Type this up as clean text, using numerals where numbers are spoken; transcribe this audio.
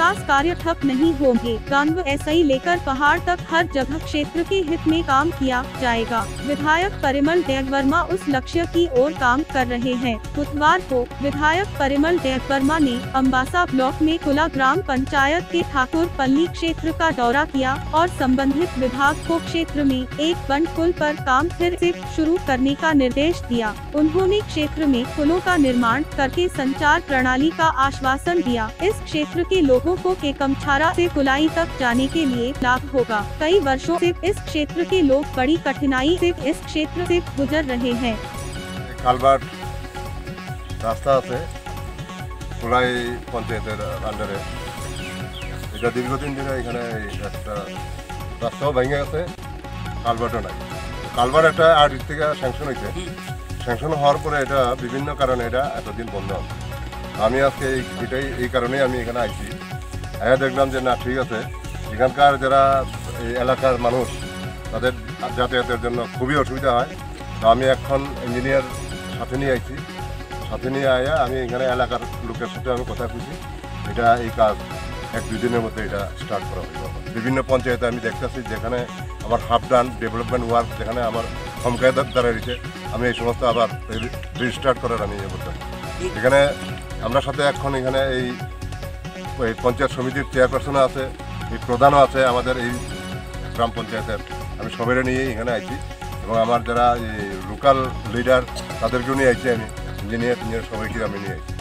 विकास कार्य ठप नहीं होंगे। गांव ऐसे लेकर पहाड़ तक हर जगह क्षेत्र के हित में काम किया जाएगा। विधायक परिमल देववर्मा उस लक्ष्य की ओर काम कर रहे हैं। बुधवार को विधायक परिमल देववर्मा ने अम्बासा ब्लॉक में खुला ग्राम पंचायत के ठाकुरपल्ली क्षेत्र का दौरा किया और संबंधित विभाग को क्षेत्र में एक बंद पुल पर काम फिर से शुरू करने का निर्देश दिया। उन्होंने क्षेत्र में पुलों का निर्माण करके संचार प्रणाली का आश्वासन दिया। इस क्षेत्र के लोगों को केकमछारा से कुलाई तक जाने के लिए लाभ होगा। कई वर्षों से इस क्षेत्र के लोग बड़ी कठिनाई से इस क्षेत्र से गुजर रहे हैं। কালভার্ট রাস্তা আছে কুলাই পঞ্চায়েতের আন্ডারে। এটা দীর্ঘদিন ধরে এখানে একটা রাস্তাও ভেঙে গেছে, কালভার্টও নাই। কালভার্ট একটা আর্ট থেকে স্যাংশন হয়েছে, স্যাংশন হওয়ার পরে এটা বিভিন্ন কারণে এটা এতদিন বন্ধ আছে। আমি আজকে এই কারণেই আমি এখানে আইছি। দেখলাম যে না ঠিক আছে, এখানকার যারা এই এলাকার মানুষ তাদের যাতায়াতের জন্য খুবই অসুবিধা হয়। তো আমি এখন ইঞ্জিনিয়ার সাথে নিয়ে আইছি, সাথে নিয়ে আয়া আমি এখানে এলাকার লোকের সাথে আমি কথা বলছি, এটা এই কাজ 1-2 দিনের মধ্যে এটা স্টার্ট করা হবে। বিভিন্ন পঞ্চায়েতে আমি দেখতেছি যেখানে আমার হাফ ডান ডেভেলপমেন্ট ওয়ার্ক, যেখানে আমার সমকায়দার দ্বারা রয়েছে, আমি এই সমস্ত আবার রিস্টার্ট করার আমি ইয়ে করতাম। এখানে আমরা সাথে এখন এখানে এই পঞ্চায়েত সমিতির চেয়ারপারসনও আছে, এই প্রধানও আছে আমাদের এই গ্রাম পঞ্চায়েতের। আমি সবাই নিয়ে এখানে আইছি এবং আমার যারা লোকাল লিডার তাদেরকেও নিয়ে আইছি, আমি ইঞ্জিনিয়ার সবাইকে আমি নিয়ে আইছি।